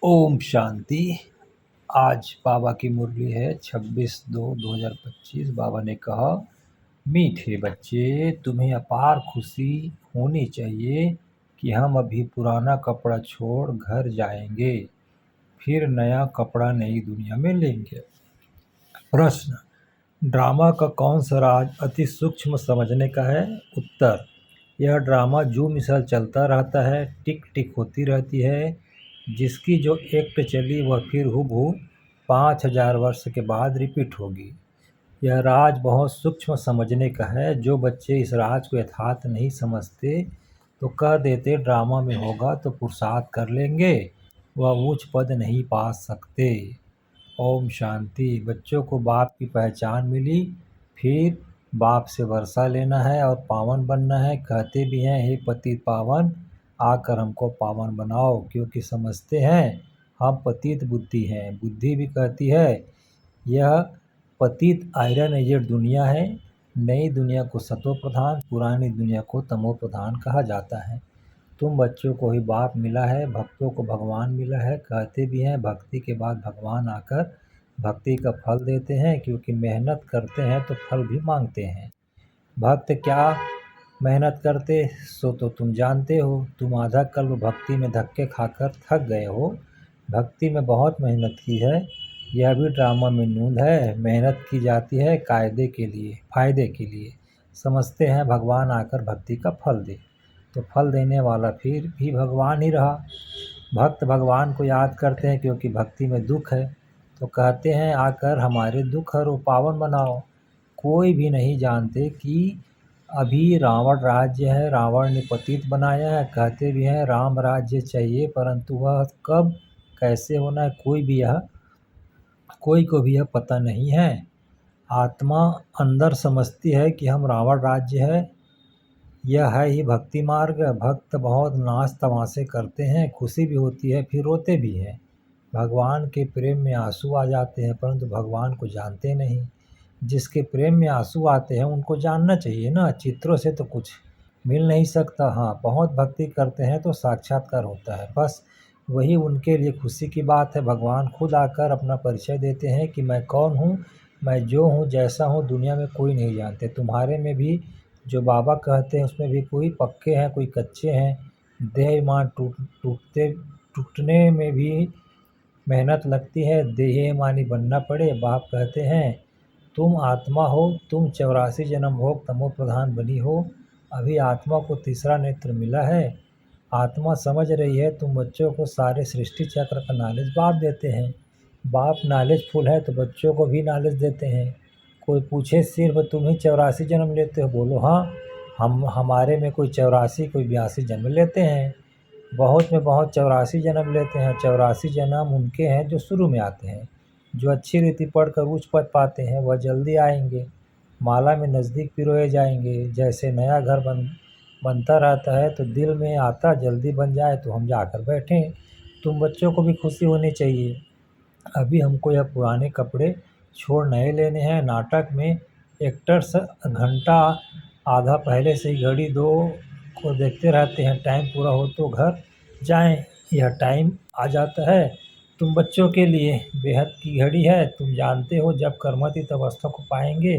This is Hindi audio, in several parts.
ओम शांति। आज बाबा की मुरली है 26/2/2025। बाबा ने कहा, मीठे बच्चे, तुम्हें अपार खुशी होनी चाहिए कि हम अभी पुराना कपड़ा छोड़ घर जाएंगे, फिर नया कपड़ा नई दुनिया में लेंगे। प्रश्न, ड्रामा का कौन सा राज अति सूक्ष्म समझने का है? उत्तर, यह ड्रामा जो मिसल चलता रहता है, टिक टिक होती रहती है। जिसकी जो एक्ट चली वह फिर हूबहू 5000 वर्ष के बाद रिपीट होगी। यह राज बहुत सूक्ष्म समझने का है। जो बच्चे इस राज को यथार्थ नहीं समझते तो कह देते ड्रामा में होगा तो पुरुषार्थ कर लेंगे, वह उच्च पद नहीं पा सकते। ओम शांति। बच्चों को बाप की पहचान मिली, फिर बाप से वर्षा लेना है और पावन बनना है। कहते भी हैं, हे पतित पावन, आकर हमको पावन बनाओ, क्योंकि समझते हैं हम पतित बुद्धि हैं। बुद्धि भी कहती है यह पतित आयरन एजेड दुनिया है। नई दुनिया को सतो प्रधान, पुरानी दुनिया को तमो प्रधान कहा जाता है। तुम बच्चों को ही बाप मिला है, भक्तों को भगवान मिला है। कहते भी हैं भक्ति के बाद भगवान आकर भक्ति का फल देते हैं, क्योंकि मेहनत करते हैं तो फल भी मांगते हैं। भक्त क्या मेहनत करते सो तो तुम जानते हो। तुम आधा कल्प भक्ति में धक्के खाकर थक गए हो। भक्ति में बहुत मेहनत की है, यह भी ड्रामा में नूंद है। मेहनत की जाती है कायदे के लिए, फायदे के लिए। समझते हैं भगवान आकर भक्ति का फल दे, तो फल देने वाला फिर भी भगवान ही रहा। भक्त भगवान को याद करते हैं क्योंकि भक्ति में दुख है, तो कहते हैं आकर हमारे दुख हरो, पावन बनाओ। कोई भी नहीं जानते कि अभी रावण राज्य है, रावण ने पतित बनाया है। कहते भी हैं राम राज्य चाहिए, परंतु वह कब कैसे होना है कोई को भी यह पता नहीं है। आत्मा अंदर समझती है कि हम रावण राज्य है, यह है ही भक्ति मार्ग। भक्त बहुत नाच तमाशे करते हैं, खुशी भी होती है, फिर रोते भी हैं। भगवान के प्रेम में आंसू आ जाते हैं, परंतु भगवान को जानते नहीं। जिसके प्रेम में आंसू आते हैं उनको जानना चाहिए ना। चित्रों से तो कुछ मिल नहीं सकता। हाँ, बहुत भक्ति करते हैं तो साक्षात्कार होता है, बस वही उनके लिए खुशी की बात है। भगवान खुद आकर अपना परिचय देते हैं कि मैं कौन हूँ, मैं जो हूँ, जैसा हूँ, दुनिया में कोई नहीं जानते। तुम्हारे में भी जो बाबा कहते हैं उसमें भी कोई पक्के हैं, कोई कच्चे हैं। देह ईमान टूटने में भी मेहनत लगती है, देहाभिमानी बनना पड़े। बाप कहते हैं तुम आत्मा हो, तुम 84 जन्म भोग तमो प्रधान बनी हो। अभी आत्मा को तीसरा नेत्र मिला है, आत्मा समझ रही है। तुम बच्चों को सारे सृष्टि चक्र का नॉलेज बाप देते हैं। बाप नॉलेजफुल है तो बच्चों को भी नॉलेज देते हैं। कोई पूछे सिर्फ तुम ही 84 जन्म लेते हो, बोलो हाँ, हमारे में कोई 84 कोई 82 जन्म लेते हैं। बहुत में बहुत 84 जन्म लेते हैं। 84 जन्म उनके हैं जो शुरू में आते हैं। जो अच्छी रीति पढ़कर उच्च पद पाते हैं वह जल्दी आएंगे, माला में नज़दीक पिरोए जाएंगे। जैसे नया घर बनता रहता है तो दिल में आता जल्दी बन जाए तो हम जाकर बैठें। तुम बच्चों को भी खुशी होनी चाहिए। अभी हमको यह पुराने कपड़े छोड़ नए लेने हैं। नाटक में एक्टर्स घंटा आधा पहले से ही घड़ी दो को देखते रहते हैं, टाइम पूरा हो तो घर जाएं। यह टाइम आ जाता है तुम बच्चों के लिए, बेहद की घड़ी है। तुम जानते हो जब कर्मातीत अवस्था को पाएंगे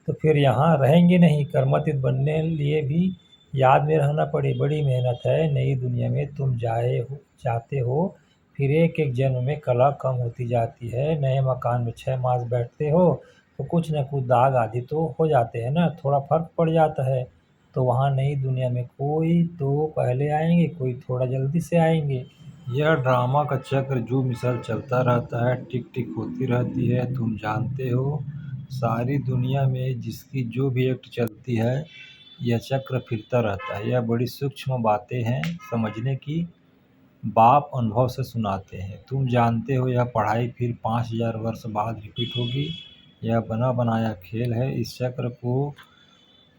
तो फिर यहाँ रहेंगे नहीं। कर्मातीत बनने लिए भी याद में रहना पड़े, बड़ी मेहनत है। नई दुनिया में तुम जाते हो, फिर एक एक जन्म में कला कम होती जाती है। नए मकान में 6 मास बैठते हो तो कुछ न कुछ दाग आदि तो हो जाते हैं ना, थोड़ा फर्क पड़ जाता है। तो वहाँ नई दुनिया में कोई तो पहले आएंगे, कोई थोड़ा जल्दी से आएंगे। यह ड्रामा का चक्र जो मिसल चलता रहता है, टिक टिक होती रहती है। तुम जानते हो सारी दुनिया में जिसकी जो भी एक्ट चलती है यह चक्र फिरता रहता है। यह बड़ी सूक्ष्म बातें हैं समझने की, बाप अनुभव से सुनाते हैं। तुम जानते हो यह पढ़ाई फिर 5000 वर्ष बाद रिपीट होगी। यह बना बनाया खेल है। इस चक्र को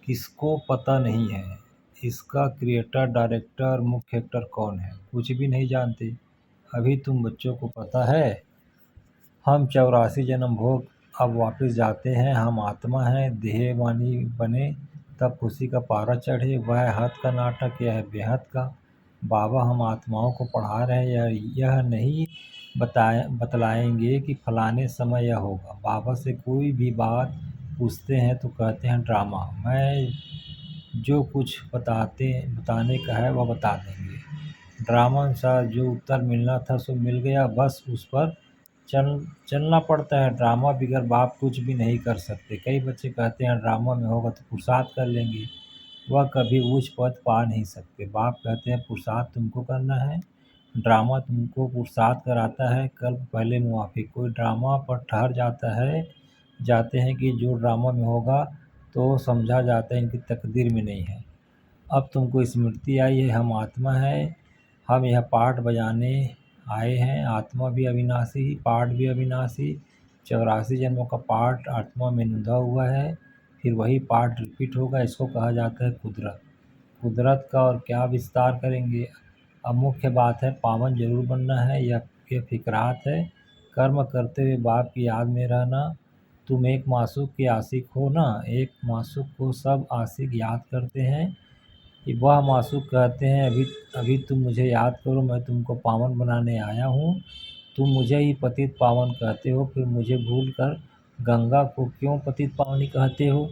किसको पता नहीं है, इसका क्रिएटर, डायरेक्टर, मुख्य एक्टर कौन है, कुछ भी नहीं जानते। अभी तुम बच्चों को पता है हम 84 जन्म भोग अब वापस जाते हैं। हम आत्मा हैं, देहवानी बने तब खुशी का पारा चढ़े। वह है हद का नाटक, यह है बेहद का। बाबा हम आत्माओं को पढ़ा रहे हैं, यह नहीं बतलाएंगे कि फलाने समय यह होगा। बाबा से कोई भी बात पूछते हैं तो कहते हैं ड्रामा। मैं जो कुछ बताने का है वह बता देंगे। ड्रामा अनुसार जो उत्तर मिलना था सो मिल गया, बस उस पर चलना पड़ता है। ड्रामा बिगर बाप कुछ भी नहीं कर सकते। कई बच्चे कहते हैं ड्रामा में होगा तो पुरुषार्थ कर लेंगे, वह कभी उच्च पद पा नहीं सकते। बाप कहते हैं पुरुषार्थ तुमको करना है, ड्रामा तुमको पुरुषार्थ कराता है। कल्प पहले मुवाफिक कोई ड्रामा पर ठहर जाते हैं कि जो ड्रामा में होगा तो समझा जाता है इनकी तकदीर में नहीं है। अब तुमको स्मृति आई है, हम आत्मा है, हम यह पाठ बजाने आए हैं। आत्मा भी अविनाशी, पाठ भी अविनाशी। 84 जन्मों का पाठ आत्मा में निधा हुआ है, फिर वही पाठ रिपीट होगा। इसको कहा जाता है कुदरत। कुदरत का और क्या विस्तार करेंगे। अब मुख्य बात है पावन जरूर बनना है, यह फिक्रात है। कर्म करते हुए बाप की याद में रहना। तुम एक मासूक के आशिक हो ना, एक मासूक को सब आशिक याद करते हैं कि वह मासूक कहते हैं अभी अभी तुम मुझे याद करो, मैं तुमको पावन बनाने आया हूँ। तुम मुझे ही पतित पावन कहते हो, फिर मुझे भूल कर गंगा को क्यों पतित पावनी कहते हो।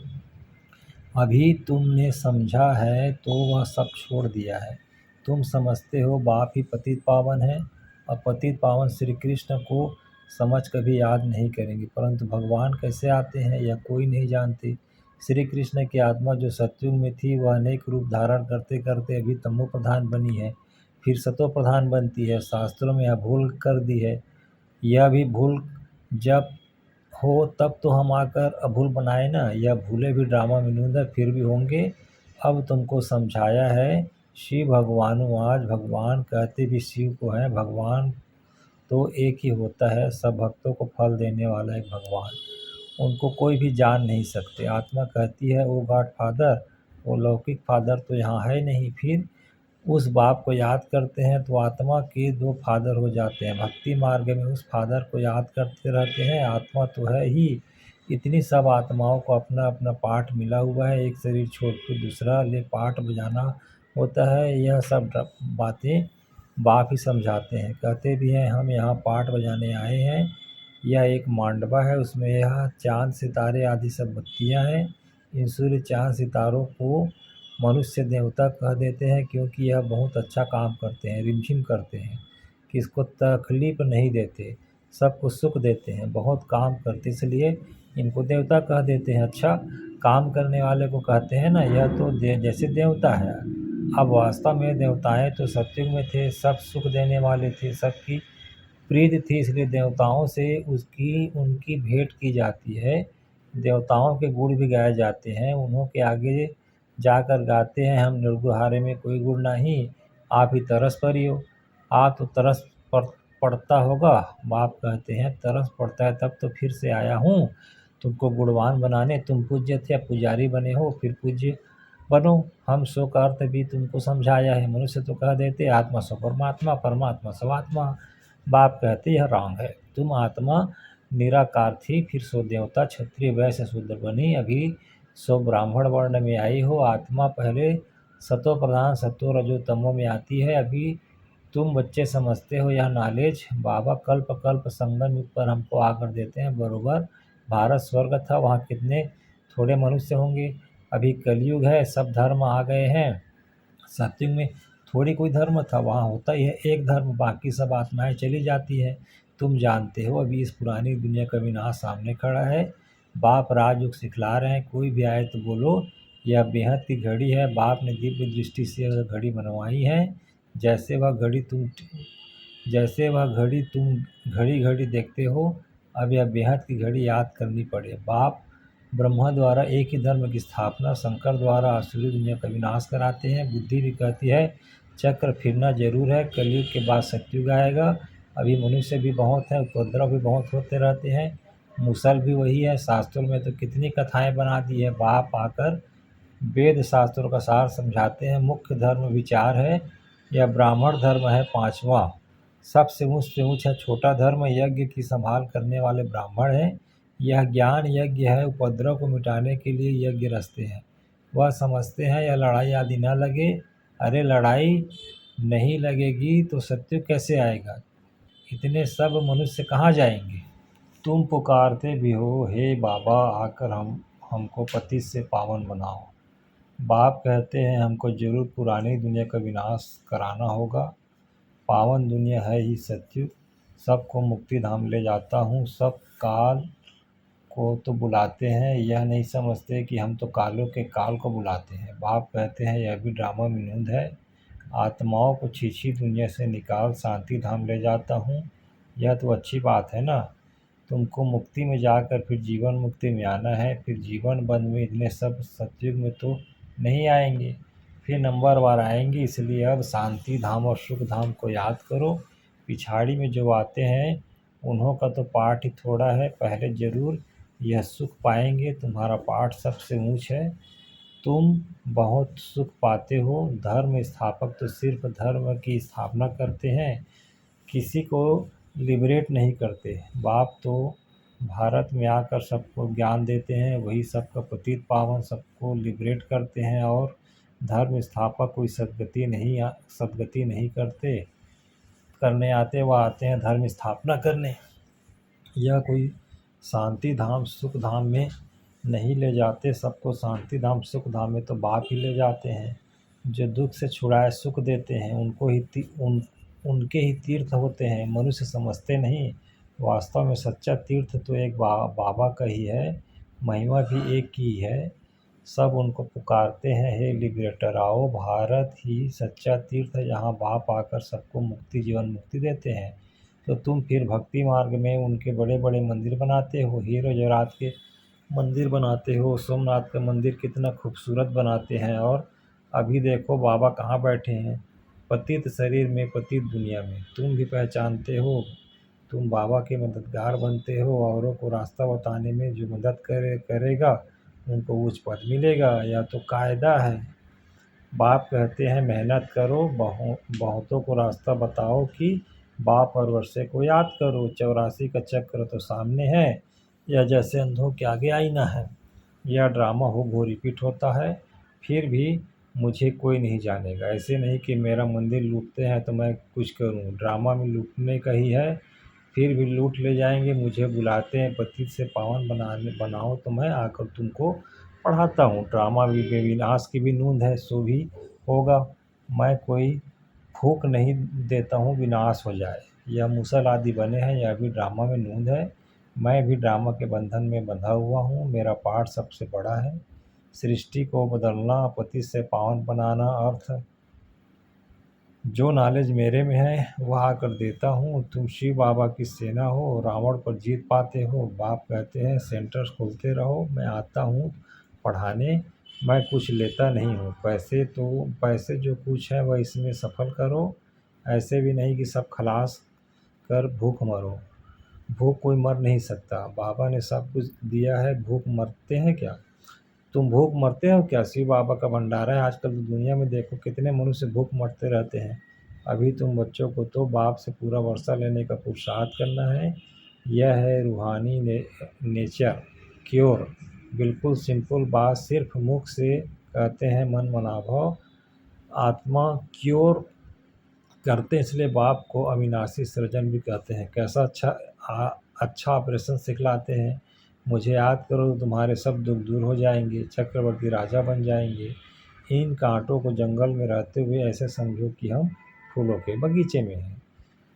अभी तुमने समझा है तो वह सब छोड़ दिया है। तुम समझते हो बाप ही पतित पावन है, और पतित पावन श्री कृष्ण को समझ कभी याद नहीं करेंगे। परंतु भगवान कैसे आते हैं यह कोई नहीं जानते। श्री कृष्ण की आत्मा जो सतयुग में थी वह अनेक रूप धारण करते करते अभी तमो प्रधान बनी है, फिर सतो प्रधान बनती है। शास्त्रों में यह भूल कर दी है। यह भी भूल जब हो तब तो हम आकर अभूल बनाए ना। यह भूले भी ड्रामा विनोद है, फिर भी होंगे। अब तुमको समझाया है। शिव भगवान आज भगवान कहते भी शिव को है। भगवान तो एक ही होता है, सब भक्तों को फल देने वाला एक भगवान, उनको कोई भी जान नहीं सकते। आत्मा कहती है ओ गॉड फादर, वो लौकिक फादर तो यहाँ है नहीं। फिर उस बाप को याद करते हैं तो आत्मा के दो फादर हो जाते हैं। भक्ति मार्ग में उस फादर को याद करते रहते हैं। आत्मा तो है ही। इतनी सब आत्माओं को अपना अपना पाठ मिला हुआ है, एक शरीर छोड़ कर दूसरा ले पाठ बजाना होता है। यह सब बातें बाप ही समझाते हैं। कहते भी हैं हम यहाँ पाठ बजाने आए हैं। यह एक मांडवा है, उसमें यह चाँद सितारे आदि सब बत्तियाँ हैं। इन सूर्य चाँद सितारों को मनुष्य देवता कह देते हैं, क्योंकि यह बहुत अच्छा काम करते हैं, रिमझिम करते हैं, किसको तकलीफ नहीं देते, सबको सुख देते हैं, बहुत काम करते, इसलिए इनको देवता कह देते हैं। अच्छा काम करने वाले को कहते हैं ना, यह तो जैसे देवता है। अब वास्तव में देवताएं तो सतयुग में थे, सब सुख देने वाले थे, सबकी प्रीति थी, इसलिए देवताओं से उसकी उनकी भेंट की जाती है। देवताओं के गुण भी गाए जाते हैं। उन्हों के आगे जाकर गाते हैं हम निर्गुहारे में कोई गुण नहीं, आप ही तरस परी हो। आप तो तरस पड़ता होगा। बाप कहते हैं तरस पड़ता है तब तो फिर से आया हूँ तुमको गुणवान बनाने। तुम पूज्य थे, अब पुजारी बने हो, फिर पूज्य बनो। हम सो का अर्थ भी तुमको समझाया है। मनुष्य तो कह देते आत्मा सो परमात्मा, परमात्मा सो आत्मा। बाप कहते यह रॉन्ग है। तुम आत्मा निराकार थी, फिर सो देवता क्षत्रिय वैश्य शूद्र बनी, अभी सो ब्राह्मण वर्ण में आई हो। आत्मा पहले सतो प्रधान सतो रजो तमो में आती है। अभी तुम बच्चे समझते हो यह नॉलेज। बाबा कल्प कल्प संगम युग पर हमको आकर देते हैं। बरोबर भारत स्वर्ग था, वहाँ कितने थोड़े मनुष्य होंगे। अभी कलयुग है, सब धर्म आ गए हैं। सतयुग में थोड़ी कोई धर्म था, वहाँ होता ही है एक धर्म, बाकी सब आत्माएं चली जाती है। तुम जानते हो अभी इस पुरानी दुनिया का विनाश सामने खड़ा है। बाप राजयोग सिखला रहे हैं, कोई भी आए तो बोलो यह बेहद की घड़ी है। बाप ने दिव्य दृष्टि से यह घड़ी बनवाई है। जैसे वह घड़ी तुम घड़ी घड़ी देखते हो, अब यह बेहद की घड़ी याद करनी पड़े। बाप ब्रह्मा द्वारा एक ही धर्म की स्थापना, शंकर द्वारा आसुरी दुनिया का विनाश कराते हैं। बुद्धि भी कहती है चक्र फिरना जरूर है, कलयुग के बाद सतयुग आएगा। अभी मनुष्य भी बहुत है, उपद्रव भी बहुत होते रहते हैं। मुसल भी वही है। शास्त्रों में तो कितनी कथाएं बना दी है। बाप आकर वेद शास्त्रों का सार समझाते हैं। मुख्य धर्म विचार है, यह ब्राह्मण धर्म है पांचवा, सबसे ऊंच से ऊंच है। छोटा धर्म यज्ञ की संभाल करने वाले ब्राह्मण हैं। यह ज्ञान यज्ञ है, उपद्रव को मिटाने के लिए यज्ञ रचते हैं। वह समझते हैं यह लड़ाई आदि न लगे। अरे लड़ाई नहीं लगेगी तो सत्युग कैसे आएगा? इतने सब मनुष्य कहाँ जाएंगे? तुम पुकारते भी हो, हे बाबा आकर हमको पतित से पावन बनाओ। बाप कहते हैं हमको जरूर पुरानी दुनिया का विनाश कराना होगा। पावन दुनिया है ही सत्युग, सबको मुक्ति धाम ले जाता हूँ। सब काल को तो बुलाते हैं, यह नहीं समझते कि हम तो कालों के काल को बुलाते हैं। बाप कहते हैं यह भी ड्रामा विनोद है। आत्माओं को छीछी दुनिया से निकाल शांति धाम ले जाता हूँ। यह तो अच्छी बात है ना। तुमको मुक्ति में जाकर फिर जीवन मुक्ति में आना है। फिर जीवन बंद में इतने सब सतयुग में तो नहीं आएंगे, फिर नंबर वार आएंगे। इसलिए अब शांति धाम और सुख धाम को याद करो। पिछाड़ी में जो आते हैं उन्हों का तो पाठ ही थोड़ा है, पहले जरूर यह सुख पाएंगे। तुम्हारा पाठ सबसे ऊंच है, तुम बहुत सुख पाते हो। धर्म स्थापक तो सिर्फ धर्म की स्थापना करते हैं, किसी को लिबरेट नहीं करते। बाप तो भारत में आकर सबको ज्ञान देते हैं, वही सबका पतित पावन सबको लिबरेट करते हैं। और धर्म स्थापक कोई सदगति नहीं करने आते, वह आते हैं धर्म स्थापना करने। यह कोई शांति धाम सुख धाम में नहीं ले जाते, सबको शांति धाम सुख धाम में तो बाप ही ले जाते हैं। जो दुख से छुड़ाए सुख देते हैं उनके ही तीर्थ होते हैं, मनुष्य समझते नहीं। वास्तव में सच्चा तीर्थ तो एक बाबा का ही है, महिमा भी एक ही है। सब उनको पुकारते हैं, हे लिबरेटर आओ। भारत ही सच्चा तीर्थ है, जहाँ बाप आकर सबको मुक्ति जीवन मुक्ति देते हैं। तो तुम फिर भक्ति मार्ग में उनके बड़े बड़े मंदिर बनाते हो, हीरो जवाहरात के मंदिर बनाते हो, सोमनाथ का मंदिर कितना खूबसूरत बनाते हैं। और अभी देखो बाबा कहाँ बैठे हैं, पतित शरीर में पतित दुनिया में। तुम भी पहचानते हो, तुम बाबा के मददगार बनते हो। औरों को रास्ता बताने में जो मदद करेगा उनको उच्च पद मिलेगा, या तो कायदा है। बाप कहते हैं मेहनत करो, बहुतों को रास्ता बताओ कि बाप और वर्षे को याद करो। 84 का चक्र तो सामने है, यह जैसे अंधों के आगे आईना है। यह ड्रामा हो रिपीट होता है, फिर भी मुझे कोई नहीं जानेगा। ऐसे नहीं कि मेरा मंदिर लूटते हैं तो मैं कुछ करूं, ड्रामा में लूटने का ही है, फिर भी लूट ले जाएंगे। मुझे बुलाते हैं पतित से पावन बनाओ तो मैं आकर तुमको पढ़ाता हूँ। ड्रामा भी विनाश की भी नूंद है, सो भी होगा। मैं कोई फूंक नहीं देता हूँ विनाश हो जाए। यह मूसल आदि बने हैं, यह भी ड्रामा में नूंद है। मैं भी ड्रामा के बंधन में बंधा हुआ हूँ, मेरा पाठ सबसे बड़ा है। सृष्टि को बदलना, पति से पावन बनाना, अर्थ जो नॉलेज मेरे में है वह आकर देता हूँ। तुम शिव बाबा की सेना हो, रावण पर जीत पाते हो। बाप कहते हैं सेंटर्स खोलते रहो, मैं आता हूँ पढ़ाने। मैं कुछ लेता नहीं हूँ, पैसे जो कुछ है वह इसमें सफल करो। ऐसे भी नहीं कि सब खलास कर भूख मरो। भूख कोई मर नहीं सकता, बाबा ने सब कुछ दिया है, भूख मरते हैं क्या? तुम भूख मरते हो क्या? शिव बाबा का भंडारा है। आजकल तो दुनिया में देखो कितने मनुष्य भूख मरते रहते हैं। अभी तुम बच्चों को तो बाप से पूरा वर्षा लेने का पुरुषार्थ करना है। यह है रूहानी नेचर क्योर। बिल्कुल सिंपल बात, सिर्फ मुख से कहते हैं मन मनाभव, आत्मा क्योर करते हैं। इसलिए बाप को अविनाशी सृजन भी कहते हैं। कैसा अच्छा ऑपरेशन सिखलाते हैं। मुझे याद करो तो तुम्हारे सब दुख दूर हो जाएंगे, चक्रवर्ती राजा बन जाएंगे। इन कांटों को जंगल में रहते हुए ऐसे समझो कि हम फूलों के बगीचे में हैं।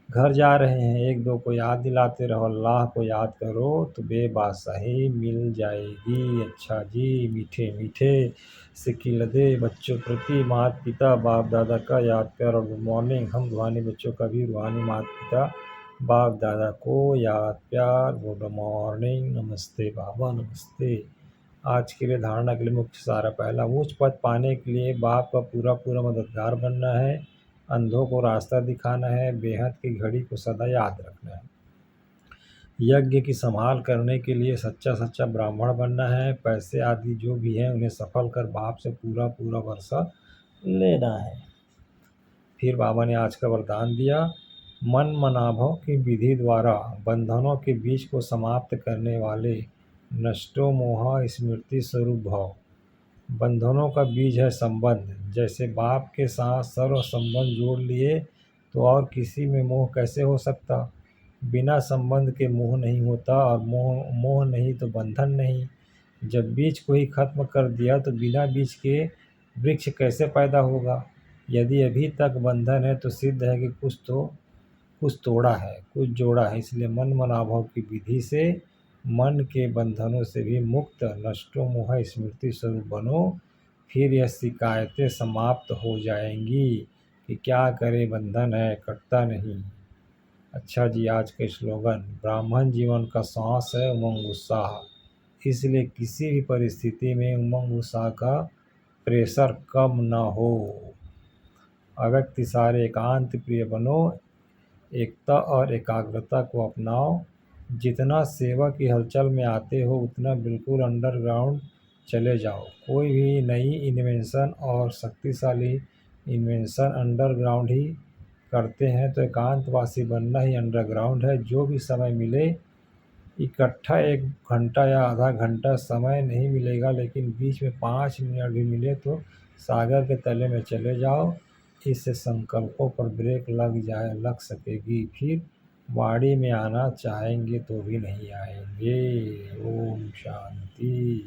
घर जा रहे हैं, एक दो को याद दिलाते रहो, अल्लाह को याद करो तो बेबासाही मिल जाएगी। अच्छा जी, मीठे मीठे सिक्की लदे बच्चों प्रति माता पिता बाप दादा का याद प्यार और गुड मॉर्निंग। हम रूहानी बच्चों का भी रूहानी माता पिता बाप दादा को याद प्यार गुड मॉर्निंग। नमस्ते बाबा, नमस्ते। आज के लिए धारणा के लिए मुख्य सारा, पहला उच्च पद पाने के लिए बाप का पूरा पूरा मददगार बनना है, अंधों को रास्ता दिखाना है, बेहद की घड़ी को सदा याद रखना है, यज्ञ की संभाल करने के लिए सच्चा सच्चा ब्राह्मण बनना है, पैसे आदि जो भी हैं उन्हें सफल कर बाप से पूरा पूरा वर्षा लेना है। फिर बाबा ने आज का वरदान दिया, मन मनाभव की विधि द्वारा बंधनों के बीच को समाप्त करने वाले नष्टो मोह स्मृति स्वरूप भव। बंधनों का बीज है संबंध। जैसे बाप के साथ सर्व संबंध जोड़ लिए तो और किसी में मोह कैसे हो सकता। बिना संबंध के मोह नहीं होता और मोह नहीं तो बंधन नहीं। जब बीज को ही खत्म कर दिया तो बिना बीज के वृक्ष कैसे पैदा होगा। यदि अभी तक बंधन है तो सिद्ध है कि कुछ तोड़ा है, कुछ जोड़ा है। इसलिए मन मनाभव की विधि से मन के बंधनों से भी मुक्त नष्टो मोह स्मृति स्वरूप बनो। फिर यह शिकायतें समाप्त हो जाएंगी कि क्या करे बंधन है कटता नहीं। अच्छा जी, आज का स्लोगन, ब्राह्मण जीवन का सांस है उमंग उत्साह। इसलिए किसी भी परिस्थिति में उमंग उत्साह का प्रेशर कम न हो। अव्यक्ति सारे एकांत प्रिय बनो, एकता और एकाग्रता को अपनाओ। जितना सेवा की हलचल में आते हो उतना बिल्कुल अंडरग्राउंड चले जाओ। कोई भी नई इन्वेंशन और शक्तिशाली इन्वेंशन अंडरग्राउंड ही करते हैं, तो एकांतवासी बनना ही अंडरग्राउंड है। जो भी समय मिले, इकट्ठा 1 घंटा या आधा घंटा समय नहीं मिलेगा, लेकिन बीच में 5 मिनट भी मिले तो सागर के तले में चले जाओ। इससे संकल्पों पर ब्रेक लग सकेगी। फिर वाड़ी में आना चाहेंगे तो भी नहीं आएंगे। ओम शांति।